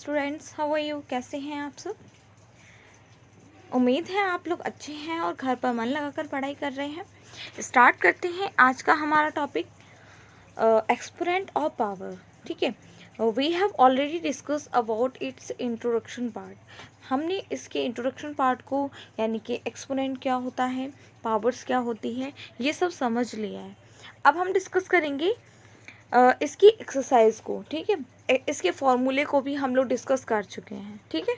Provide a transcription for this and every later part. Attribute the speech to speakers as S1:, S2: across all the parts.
S1: Students, how are you? कैसे हैं आप सब? उम्मीद है आप लोग अच्छे हैं और घर पर मन लगाकर पढ़ाई कर रहे हैं। स्टार्ट करते हैं आज का हमारा टॉपिक, एक्सपोनेंट ऑफ पावर। ठीक है, we have already discuss about its introduction part. हमने इसके इंट्रोडक्शन पार्ट को, यानी कि एक्सपोनेंट क्या होता है, पावर्स क्या होती है, ये सब समझ लिया है। अब हम डिस्कस करेंगे इसकी एक्सरसाइज को। ठीक है, इसके फॉर्मूले को भी हम लोग डिस्कस कर चुके हैं। ठीक है,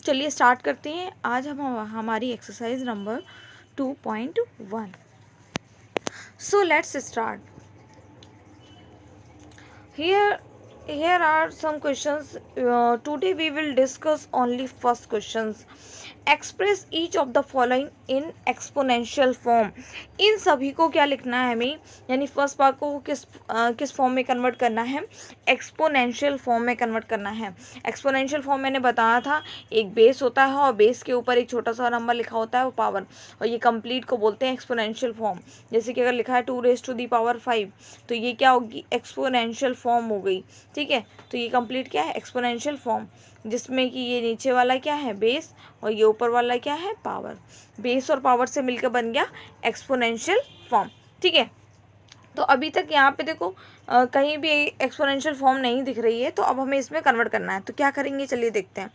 S1: चलिए स्टार्ट करते हैं। आज हम हमारी exercise number 2.1। So let's start. Here are some questions. Today we will discuss only first questions. Express each of the following in exponential form. इन सभी को क्या लिखना है हमें, यानी फर्स्ट पार्ट को किस फॉर्म में कन्वर्ट करना है? एक्सपोनेंशियल फॉर्म में कन्वर्ट करना है। एक्सपोनेंशियल फॉर्म मैंने बताया था, एक बेस होता है और बेस के ऊपर एक छोटा सा नंबर लिखा होता है, वो पावर, और ये कंप्लीट को बोलते हैं एक्सपोनेंशियल फॉर्म। जैसे कि अगर लिखा है 2⁵ तो ये क्या होगी? एक्सपोनेंशियल फॉर्म हो गई। ठीक है, तो ये कंप्लीट क्या है? एक्सपोनेंशियल फॉर्म, जिसमें कि ये नीचे वाला क्या है? बेस, और ये ऊपर वाला क्या है? पावर। बेस और पावर से मिलकर बन गया एक्सपोनेंशियल फॉर्म। ठीक है, तो अभी तक यहाँ पे देखो कहीं भी एक्सपोनेंशियल फॉर्म नहीं दिख रही है, तो अब हमें इसमें कन्वर्ट करना है। तो क्या करेंगे, चलिए देखते हैं।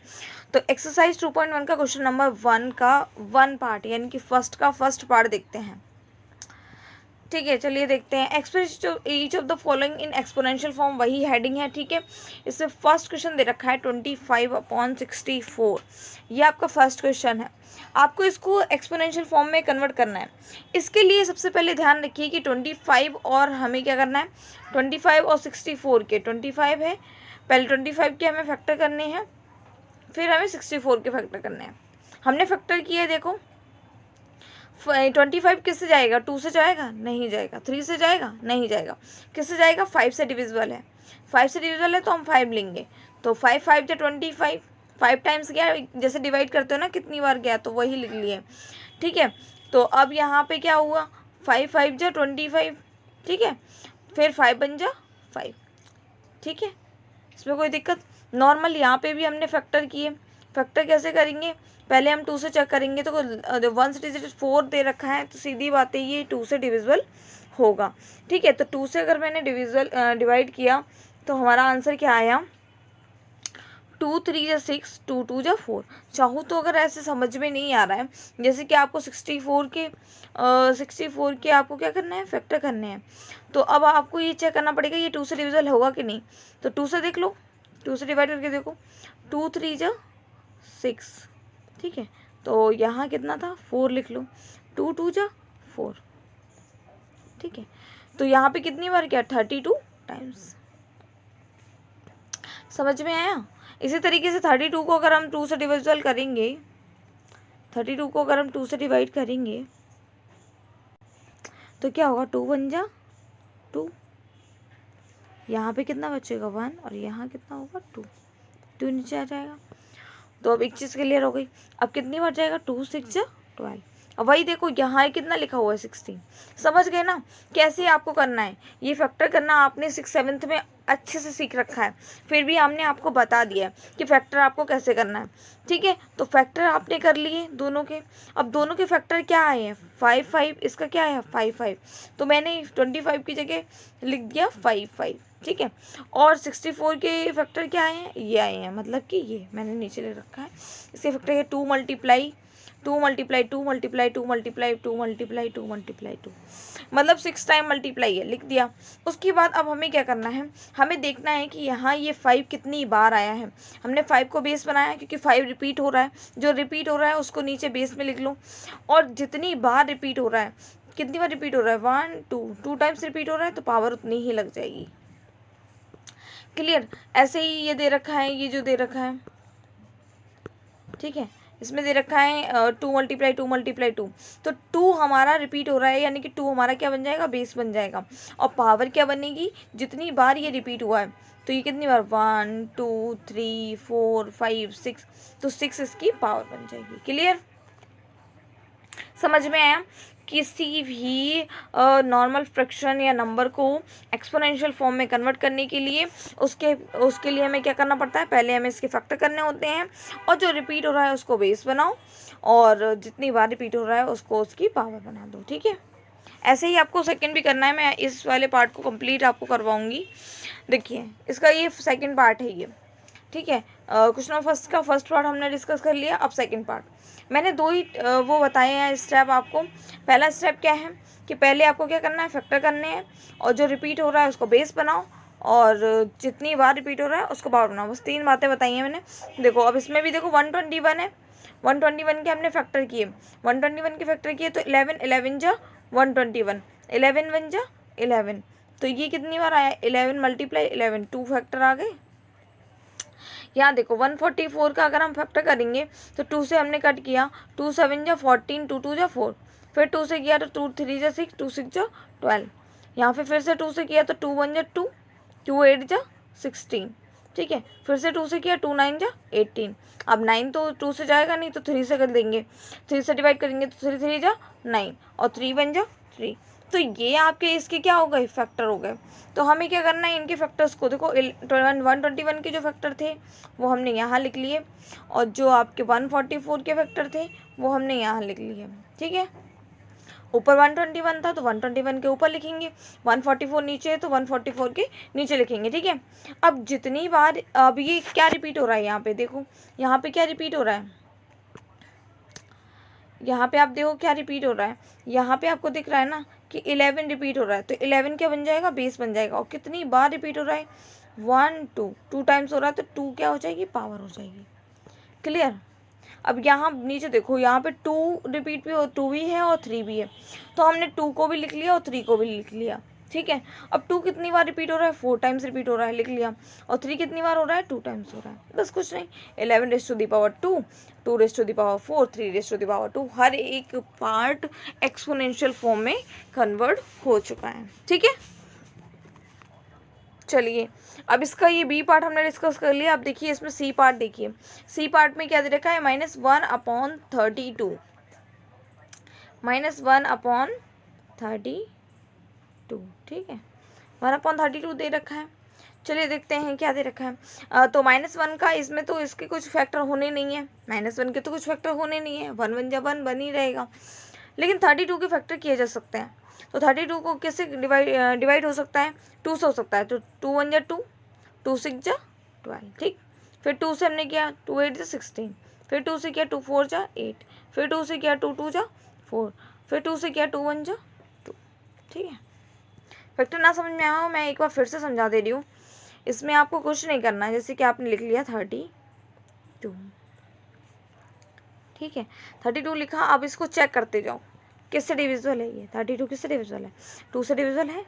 S1: तो एक्सरसाइज 2.1 का क्वेश्चन नंबर 1 का 1 पार्ट, यानी कि फर्स्ट का फर्स्ट पार्ट देखते हैं। ठीक है, चलिए देखते हैं। Express each of the following in exponential form, वही हेडिंग है। ठीक है, इसमें फर्स्ट क्वेश्चन दे रखा है 25/64। ये आपका फर्स्ट क्वेश्चन है। आपको इसको एक्सपोनेंशियल फॉर्म में कन्वर्ट करना है। इसके लिए सबसे पहले ध्यान रखिए कि 25 और हमें क्या करना है, 25 और 64 के, 25 है, पहले 25 के हमें फैक्टर करने हैं, फिर हमें 64 के फैक्टर करने हैं। हमने फैक्टर किया, देखो 25 किससे जाएगा? 2 से जाएगा? नहीं जाएगा। 3 से जाएगा? नहीं जाएगा। किससे जाएगा? 5 से डिविजिबल है। 5 से डिविजिबल है तो हम 5 लेंगे। तो 5 5 जो 25, 5 टाइम्स गया, जैसे डिवाइड करते हो ना कितनी बार गया, तो वही लिख लिए। ठीक है, तो अब यहाँ पे क्या हुआ? 5 5 जो 25। ठीक है, फिर 5 बन जा 5। ठीक है, इसमें कोई दिक्कत? नॉर्मल यहाँ पे भी हमने फैक्टर किए। फैक्टर कैसे करेंगे? पहले हम 2 से चेक करेंगे, तो 1 से डिजिट 4 दे रखा है, तो सीधी बात है ये 2 से डिविजिबल होगा। ठीक है, तो 2 से अगर मैंने डिवाइड किया तो हमारा आंसर क्या आया? 2 3 6, 2 2 4। चाहूँ तो अगर ऐसे समझ में नहीं आ रहा है, जैसे कि आपको 64 के आपको क्या करना है? फैक्टर करने हैं। तो अब आपको ये चेक करना पड़ेगा ये 2 से डिविजिबल होगा कि नहीं। तो 2 से देख लो, 2 से डिवाइड करके देखो, 2 3 6। ठीक है, तो यहाँ कितना था? 4 लिख लो, 2 2 4। ठीक है, तो यहाँ पे कितनी बार क्या? 32 टाइम्स। समझ में आया? इसी तरीके से 32 को अगर हम 2 से डिविजिबल करेंगे, 32 को अगर हम 2 से डिवाइड करेंगे तो क्या होगा? 2 बन जा 2। यहाँ पे कितना बचेगा? 1, और यहाँ कितना होगा? 2। 2 नीचे आ जाएगा। तो अब एक चीज़ क्लियर हो गई। अब कितनी बार जाएगा? 2 6 12। अब वही देखो यहाँ कितना लिखा हुआ है? 16। समझ गए ना कैसे आपको करना है? ये फैक्टर करना आपने 6 7th में अच्छे से सीख रखा है, फिर भी हमने आपको बता दिया कि फैक्टर आपको कैसे करना है। ठीक है, तो फैक्टर आपने कर लिए दोनों के। अब दोनों के फैक्टर क्या आए हैं? 5 5। इसका क्या है? 5 5। तो मैंने 25 की जगह लिख दिया 5 5। ठीक है, और 64 के फैक्टर क्या आए हैं? ये आए हैं, मतलब कि ये मैंने नीचे ले रखा है। इसके फैक्टर है 2 multiply 2 multiply 2 multiply 2 multiply 2 multiply 2 multiply 2, मतलब 6 टाइम मल्टीप्लाई है, लिख दिया। उसके बाद अब हमें क्या करना है? हमें देखना है कि यहाँ ये 5 कितनी बार आया है। हमने 5 को बेस बनाया क्योंकि 5 रिपीट हो रहा है। जो रिपीट हो रहा है उसको नीचे बेस में लिख लो, और जितनी बार रिपीट हो रहा है, कितनी बार रिपीट हो रहा है? 1 2 टाइम्स रिपीट हो रहा है, तो पावर उतनी ही लग जाएगी। क्लियर? ऐसे ही ये दे रखा है, ये जो दे रखा है, ठीक है, इसमें दे रखा है 2 मल्टीप्लाई 2 मल्टीप्लाई 2। तो 2 हमारा रिपीट हो रहा है, यानी कि 2 हमारा क्या बन जाएगा? बेस बन जाएगा। और पावर क्या बनेगी? जितनी बार ये रिपीट हुआ है, तो ये कितनी बार? 1 2 3 4 5 6, तो 6 इसकी पावर बन जाएगी। क्लियर? समझ में आया? किसी भी नॉर्मल फ्रैक्शन या नंबर को एक्सपोनेंशियल फॉर्म में कन्वर्ट करने के लिए उसके लिए हमें क्या करना पड़ता है, पहले हमें इसके फैक्टर करने होते हैं, और जो रिपीट हो रहा है उसको बेस बनाओ, और जितनी बार रिपीट हो रहा है उसको उसकी पावर बना दो। ठीक है, ऐसे ही आपको सेकंड भी करना है। मैं इस वाले पार्ट को कंप्लीट आपको करवाऊंगी। देखिए इसका ये सेकंड पार्ट है ये। ठीक है, क्वेश्चन फर्स्ट का फर्स्ट पार्ट हमने डिस्कस कर लिया। अब सेकंड पार्ट मैंने दो ही वो बताए हैं स्टेप आपको। पहला स्टेप क्या है कि पहले आपको क्या करना है, फैक्टर करने हैं, और जो रिपीट हो रहा है उसको बेस बनाओ, और जितनी बार रिपीट हो रहा है उसको पावर बनाओ। बस 3 बातें बताई हैं मैंने। देखो अब इसमें भी देखो 121 है, 121 के हमने फैक्टर किए, 121 के फैक्टर किए तो 11 11 जा 121, 11 1 जा 11, तो ये कितनी बार आया, 11 मल्टीप्लाई 11, 2 फैक्टर आ गए। यहाँ देखो 144 का अगर हम फैक्टर करेंगे तो 2 से हमने कट किया, 2 7 जा 14, 2 2 जा 4, फिर 2 से किया तो 2 3 जा 6, 2 6 जा 12, यहाँ फिर से 2 से किया तो 2 1 जा 2, 2 8 जा 16। ठीक है, फिर से 2 से किया, 2 9 जा 18। अब 9 तो 2 से जाएगा नहीं तो 3 से कर देंगे, 3 से डिवाइड करेंगे तो 3 3 जा 9, और 3 1 जा 3। तो ये आपके इसके क्या हो गए, फैक्टर हो गए। तो हमें क्या करना है, इनके फैक्टर्स को देखो, 121 के जो फैक्टर थे वो हमने यहाँ लिख लिए, और जो आपके 144 के फैक्टर थे वो हमने यहाँ लिख लिए। ठीक है, ऊपर 121 था तो 121 के ऊपर लिखेंगे, 144 नीचे है तो 144 के नीचे लिखेंगे। ठीक है, अब जितनी बार, अब ये क्या रिपीट हो रहा है यहाँ पे, देखो यहाँ पे क्या रिपीट हो रहा है, यहाँ पे आप देखो क्या रिपीट हो रहा है, यहाँ पे आपको दिख रहा है ना कि 11 रिपीट हो रहा है, तो 11 क्या बन जाएगा, बेस बन जाएगा। और कितनी बार रिपीट हो रहा है, 1 2 2 टाइम्स हो रहा है, तो 2 क्या हो जाएगी, पावर हो जाएगी। क्लियर? अब यहाँ नीचे देखो, यहाँ पे 2 रिपीट भी, 2 भी है और 3 भी है, तो हमने 2 को भी लिख लिया और 3 को भी लिख लिया। ठीक है, अब 2 कितनी बार रिपीट हो रहा है, 4 टाइम्स रिपीट हो रहा है, लिख लिया, और 3 कितनी बार हो रहा है, 2 टाइम्स हो रहा है। बस कुछ नहीं, 11 raise to the power 2, 2 raise to the power 4, 3 raise to the power 2, हर एक पार्ट एक्सपोनेंशियल फॉर्म में कन्वर्ट हो चुका है। ठीक है, चलिए अब इसका ये बी पार्ट हमने डिस्कस कर लिया। अब देखिए इसमें सी पार्ट, देखिए सी पार्ट में क्या दे रखा है, -1/32, -1/32। ठीक है, 1/32 दे रखा है। चलिए देखते हैं क्या दे रखा है। तो -1 का इसमें तो इसके कुछ फैक्टर होने नहीं है, -1 के तो कुछ फैक्टर होने नहीं है, 1 1 जा 1 बन ही रहेगा, लेकिन 32 के फैक्टर किए जा सकते हैं। तो 32 को किससे डिवाइड हो सकता है, 2 से हो सकता है, तो 2 1 जा 2, 2 6 जा 12। ठीक, फिर 2 से हमने किया, 2 8 जा 16, फिर 2 से किया 2 4 जा 8, फिर 2 से किया 2 2 जा 4, फिर 2 से किया 2 1 जा 2। ठीक है, फैक्टर ना समझ में आया हो मैं एक बार फिर से समझा दे रही हूँ। इसमें आपको कुछ नहीं करना है, जैसे कि आपने लिख लिया 32। ठीक है, 32 लिखा, अब इसको चेक करते जाओ किससे डिविजिबल है ये, 32 किससे डिविजिबल है, 2 से डिविजिबल है।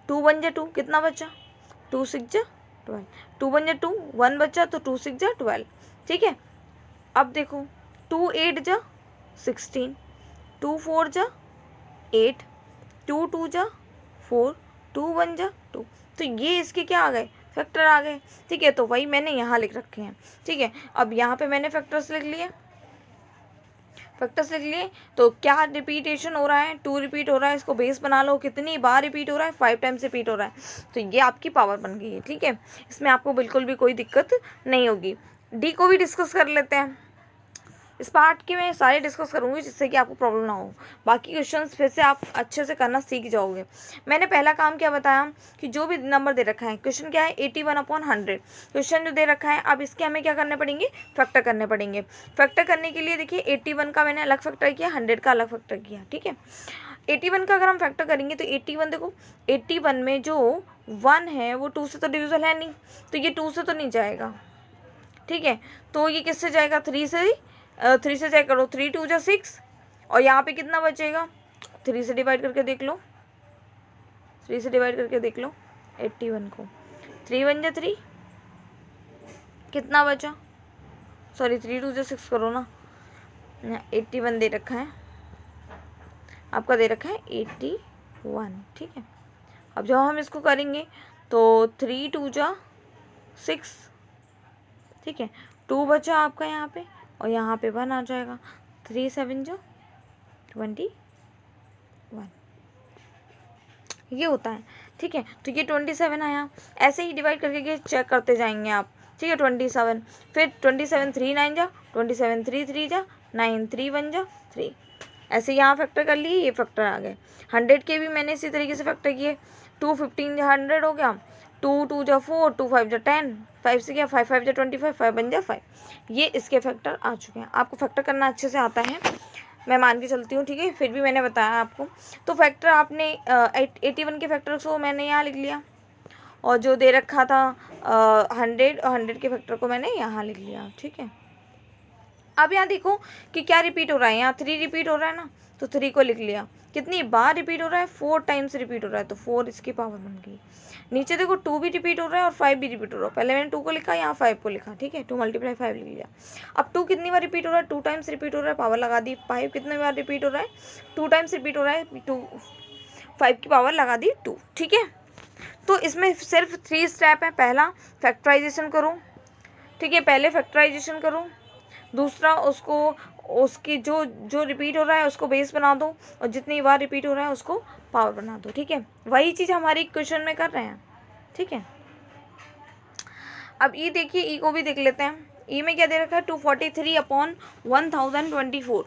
S1: 2 1 जा 2, कितना बचा, 2 6 जा 12, 2 1 जा 2, 1 बचा तो 2 6 जा 12। ठीक है, अब देखो 2 8 जा 16, 2 4 जा 8, 2 2 जा 4, 2 1 जा 2, तो ये इसके क्या आ गए, फैक्टर आ गए। ठीक है, तो वही मैंने यहाँ लिख रखे हैं। ठीक है, अब यहाँ पे मैंने फैक्टर्स लिख लिए, फैक्टर्स लिख लिए, तो क्या रिपीटेशन हो रहा है, 2 रिपीट हो रहा है, इसको बेस बना लो, कितनी बार रिपीट हो रहा है, 5 टाइम्स रिपीट हो रहा है, तो ये आपकी पावर बन गई है। ठीक है, इसमें आपको बिल्कुल भी कोई दिक्कत नहीं होगी। डी को भी डिस्कस कर लेते हैं। इस पार्ट के मैं सारे डिस्कस करूँगी जिससे कि आपको प्रॉब्लम ना हो, बाकी क्वेश्चंस फिर से आप अच्छे से करना सीख जाओगे। मैंने पहला काम क्या बताया कि जो भी नंबर दे रखा है, क्वेश्चन क्या है 81/100 क्वेश्चन जो दे रखा है, अब इसके हमें क्या करने पड़ेंगे, फैक्टर करने पड़ेंगे। फैक्टर करने के लिए देखिए 81 का मैंने अलग फैक्टर किया, 100 का अलग फैक्टर किया। ठीक है, 81 का अगर हम फैक्टर करेंगे तो 81 देखो, 81 में जो 1 है वो 2 से तो डिविजिबल है नहीं, तो ये 2 से तो नहीं जाएगा। ठीक है, तो ये किससे जाएगा, 3 से, 3 से चेक करो, 3 2 जा 6, और यहाँ पे कितना बचेगा, 3 से डिवाइड करके देख लो, 3 से डिवाइड करके देख लो 81 को, 3 1 जा 3, कितना बचा, सॉरी 3 2 जा 6 करो ना, 81 दे रखा है, आपका दे रखा है 81। ठीक है, अब जब हम इसको करेंगे तो 3 2 जा 6, ठीक है, 2 बचा आपका यहाँ पे, और यहाँ पे 1 आ जाएगा, 3 7 जा 21 ये होता है। ठीक है, तो ये 27 आया। ऐसे ही डिवाइड करके चेक करते जाएंगे आप। ठीक है, 27, फिर 27 3 9 जा, 27 3 3 जा 9, 3 1 जा 3। ऐसे यहाँ फैक्टर कर लिए, ये फैक्टर आ गए। 100 के भी मैंने इसी तरीके से फैक्टर किए। 2 15 जा 100 हो गया, 2 2 जा 4, 2 5 जा 10, 5 से क्या 5 5 जा 25, 5 1 जा 5। ये इसके फैक्टर आ चुके हैं। आपको फैक्टर करना अच्छे से आता है, मैं मान के चलती हूँ। ठीक है, फिर भी मैंने बताया आपको। तो फैक्टर आपने 81 के फैक्टर को मैंने यहाँ लिख लिया, और जो दे रखा था 100 के फैक्टर को मैंने यहाँ लिख लिया। ठीक है, अब यहाँ देखो कि क्या रिपीट हो रहा है, यहाँ 3 रिपीट हो रहा है ना, तो 3 को लिख लिया। कितनी बार रिपीट हो रहा है, 4 टाइम्स रिपीट हो रहा है, तो 4 इसकी पावर बन गई। नीचे देखो 2 भी रिपीट हो रहा है और 5 भी रिपीट हो रहा है। पहले मैंने 2 को लिखा, यहाँ 5 को लिखा। ठीक है, 2 × 5 लिख लिया। अब 2 कितनी बार रिपीट हो रहा है, 2 टाइम्स रिपीट हो रहा है, पावर लगा दी। 5 कितनी बार रिपीट हो रहा है, 2 टाइम्स रिपीट हो रहा है, 5 की पावर लगा दी 2। ठीक है, तो इसमें सिर्फ 3 स्टेप है। पहला फैक्टराइजेशन करो। ठीक है, पहले फैक्टराइजेशन करो। दूसरा उसकी जो रिपीट हो रहा है उसको बेस बना दो, और जितनी बार रिपीट हो रहा है उसको पावर बना दो। ठीक है, वही चीज़ हमारी क्वेश्चन में कर रहे हैं। ठीक है, अब ई देखिए, ई को भी देख लेते हैं। ई में क्या दे रखा है, 243/1024।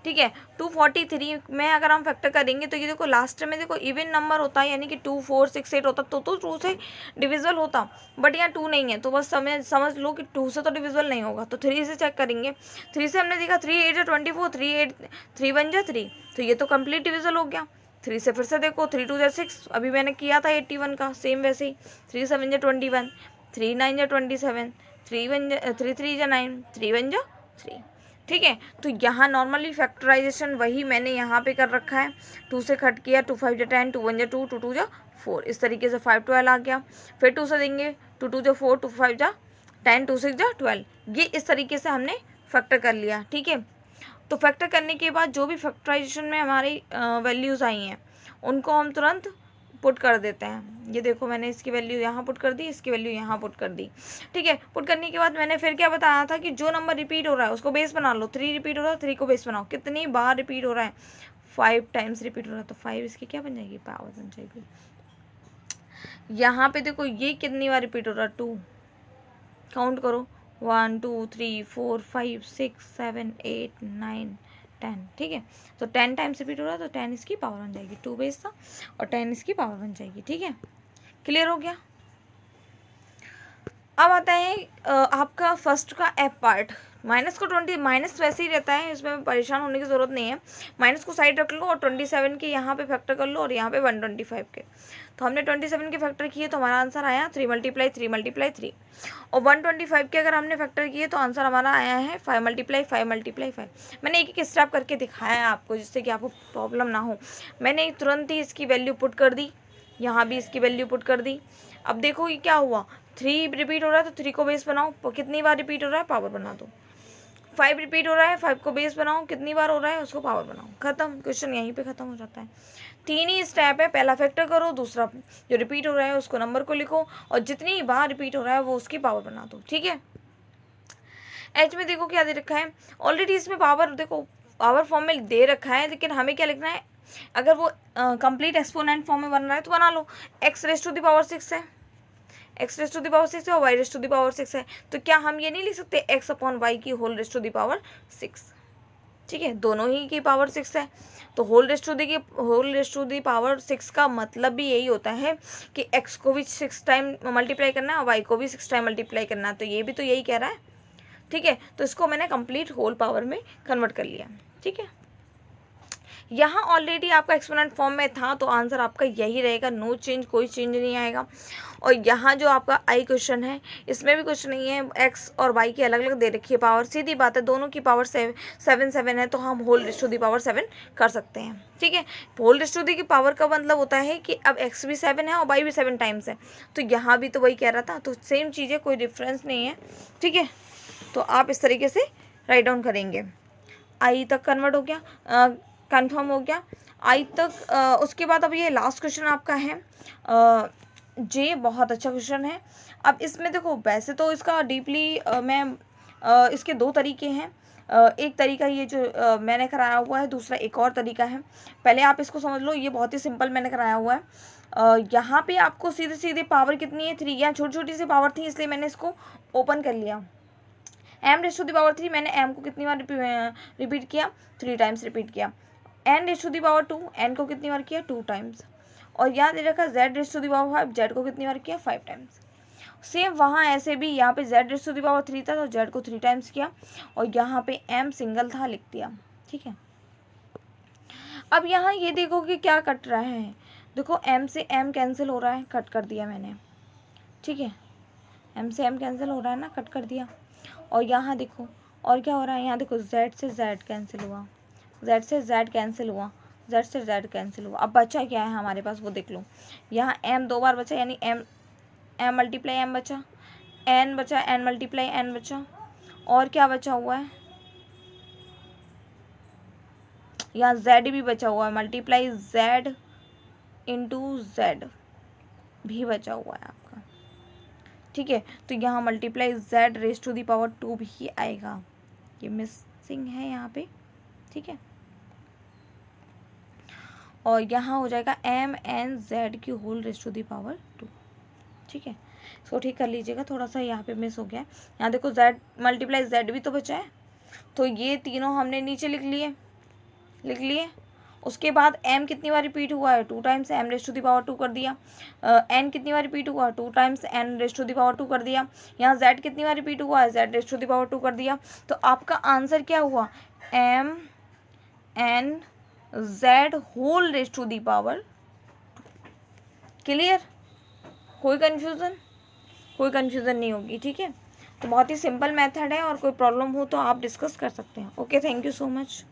S1: ठीक है, 243 में अगर हम फैक्टर करेंगे तो ये देखो लास्ट में देखो इवन नंबर होता है, यानी कि 2 4 6 8 होता तो 2 से डिविजिबल होता, बट यहाँ 2 नहीं है, तो बस समझ लो कि 2 से तो डिविजिबल नहीं होगा। तो 3 से चेक करेंगे। 3 से हमने देखा 3 8 जा 24, 3 1 जा 3, तो ये तो कंप्लीट डिविजिबल हो गया। 3 से फिर से देखो 3 2 जा 6, अभी मैंने किया था 81 का, सेम वैसे ही। 3 7 जा 21, 3 9 जा 27, 3 3 जा 9, 3 1 जा 3। ठीक है, तो यहाँ नॉर्मली फैक्टराइजेशन वही मैंने यहाँ पे कर रखा है। 2 से कट किया, 2 5 जा 10, 2 1 जा 2, 2 2 जा 4, इस तरीके से 5 12 आ गया। फिर 2 से देंगे, 2 2 जा 4, 2 5 जा 10, 2 6 जा 12। ये इस तरीके से हमने फैक्टर कर लिया। ठीक है, तो फैक्टर करने के बाद जो भी फैक्टराइजेशन में हमारी वैल्यूज़ आई हैं उनको हम तुरंत पुट कर देते हैं। ये देखो मैंने इसकी वैल्यू यहाँ पुट कर दी, इसकी वैल्यू यहाँ पुट कर दी। ठीक है, पुट करने के बाद मैंने फिर क्या बताया था कि जो नंबर रिपीट हो रहा है उसको बेस बना लो। 3 रिपीट हो रहा है, 3 को बेस बनाओ। कितनी बार रिपीट हो रहा है, 5 टाइम्स रिपीट हो रहा है, तो 5 इसकी क्या बन जाएगी, पावर बन जाएगी। यहाँ पे देखो ये कितनी बार रिपीट हो रहा है, 2, काउंट करो, 1 2 3 4 5 6 7 8 9 10। ठीक है, तो 10 टाइम्स रिपीट हो रहा है, तो 10 इसकी पावर बन जाएगी। 2 बेस था और 10 इसकी पावर बन जाएगी। ठीक है, क्लियर हो गया। अब आता है आपका फर्स्ट का एफ पार्ट। माइनस को 20, माइनस वैसे ही रहता है, इसमें परेशान होने की ज़रूरत नहीं है। माइनस को साइड रख लो और 27 के यहाँ पे फैक्टर कर लो, और यहाँ पे 125 के। तो हमने 27 के फैक्टर किए तो हमारा आंसर आया 3 × 3 × 3। और 125 के अगर हमने फैक्टर किए तो आंसर हमारा आया है 5 × 5 × 5। मैंने एक एक स्टेप करके दिखाया है आपको, जिससे कि आपको प्रॉब्लम ना हो। मैंने तुरंत ही इसकी वैल्यू पुट कर दी, यहाँ भी इसकी वैल्यू पुट कर दी। अब देखो ये क्या हुआ, 3 रिपीट हो रहा है तो 3 को बेस बनाओ, कितनी बार रिपीट हो रहा है, पावर बना दो। 5 रिपीट हो रहा है, 5 को बेस बनाओ, कितनी बार हो रहा है उसको पावर बनाओ। खत्म, क्वेश्चन यहीं पे खत्म हो जाता है। 3 ही स्टेप है, पहला फैक्टर करो, दूसरा जो रिपीट हो रहा है उसको नंबर को लिखो, और जितनी बार रिपीट हो रहा है वो उसकी पावर बना दो। ठीक है, एच में देखो क्या दे रखा है, ऑलरेडी इसमें पावर देखो पावर फॉर्म में दे रखा है, लेकिन हमें क्या लिखना है, अगर वो कंप्लीट एक्सपोनेंट फॉर्म में बन रहा है तो बना लो। x⁻⁶ है, x⁻⁶ है और y⁻⁶ है, तो क्या हम ये नहीं लिख सकते x/y की whole raised to the power 6। ठीक है, दोनों ही की पावर 6 है, तो whole raised to the power 6 का मतलब भी यही होता है कि x को भी 6 टाइम मल्टीप्लाई करना है और y को भी 6 टाइम मल्टीप्लाई करना है, तो ये भी तो यही कह रहा है। ठीक है, तो इसको मैंने कंप्लीट होल पावर में कन्वर्ट कर लिया। ठीक है, यहाँ ऑलरेडी आपका एक्सपोनेंट फॉर्म में था, तो आंसर आपका यही रहेगा, नो चेंज, कोई चेंज नहीं आएगा। और यहाँ जो आपका आई क्वेश्चन है इसमें भी कुछ नहीं है, एक्स और वाई की अलग अलग दे रखी है पावर, सीधी बात है, दोनों की पावर 7 है, तो हम whole raised to the power 7 कर सकते हैं। ठीक है, होल रेस्ट टू दी की पावर का मतलब होता है कि अब एक्स भी 7 है और वाई भी 7 टाइम्स है, तो यहाँ भी तो वही कह रहा था, तो सेम चीज़ है, कोई डिफरेंस नहीं है। ठीक है, तो आप इस तरीके से राइट डाउन करेंगे। आई तक कन्वर्ट हो गया, कंफर्म हो गया आई तक। उसके बाद अब ये लास्ट क्वेश्चन आपका है जे, बहुत अच्छा क्वेश्चन है। अब इसमें देखो वैसे तो इसका डीपली मैं इसके 2 तरीके हैं, एक तरीका ये जो मैंने कराया हुआ है, दूसरा एक और तरीका है। पहले आप इसको समझ लो, ये बहुत ही सिंपल मैंने कराया हुआ है। यहाँ पे आपको सीधे सीधे पावर कितनी है 3, यहाँ छोटी छोटी सी पावर थी इसलिए मैंने इसको ओपन कर लिया। m raise to the power 3, मैंने m को कितनी बार रिपीट किया, 3 टाइम्स रिपीट किया। n raise to the power 2, n को कितनी बार किया, 2 टाइम्स। और यहाँ दे रखा z raise to the power 5, z को कितनी बार किया, 5 टाइम्स। सेम वहाँ ऐसे भी यहाँ पे z raise to the power 3 था तो z को 3 टाइम्स किया, और यहाँ पे m सिंगल था लिख दिया। ठीक है, अब यहाँ ये देखो कि क्या कट रहा है, देखो m से m कैंसिल हो रहा है, कट कर दिया मैंने। ठीक है, m से m कैंसिल हो रहा है ना, कट कर दिया। और यहाँ देखो और क्या हो रहा है, यहाँ देखो z से z कैंसिल हुआ, z से z कैंसिल हुआ, z से z कैंसिल हुआ। अब बचा क्या है हमारे पास वो देख लो, यहाँ m 2 बार बचा, यानी m मल्टीप्लाई m बचा, n बचा, n मल्टीप्लाई n बचा, और क्या बचा हुआ है, यहाँ z भी बचा हुआ है, मल्टीप्लाई z इंटू z भी बचा हुआ है आपका। ठीक है, तो यहाँ multiply z raise to the power 2 भी आएगा, ये मिसिंग है यहाँ पे। ठीक है, और यहाँ हो जाएगा m n z की whole raise to the power 2। ठीक है, इसको ठीक कर लीजिएगा, थोड़ा सा यहाँ पे मिस हो गया है। यहाँ देखो z मल्टीप्लाई z भी तो बचा है, तो ये तीनों हमने नीचे लिख लिए। उसके बाद m कितनी बार रिपीट हुआ है, 2 times m raise to the power 2 कर दिया। n कितनी बार रिपीट हुआ, 2 times n raise to the power 2 कर दिया। यहाँ z कितनी बार रिपीट हुआ है, z raise to the power 2 कर दिया। तो आपका आंसर क्या हुआ, m n z whole raise to the power. Clear, कोई कन्फ्यूज़न नहीं होगी। ठीक है, तो बहुत ही सिंपल मेथड है, और कोई प्रॉब्लम हो तो आप डिस्कस कर सकते हैं। Okay, thank you so much.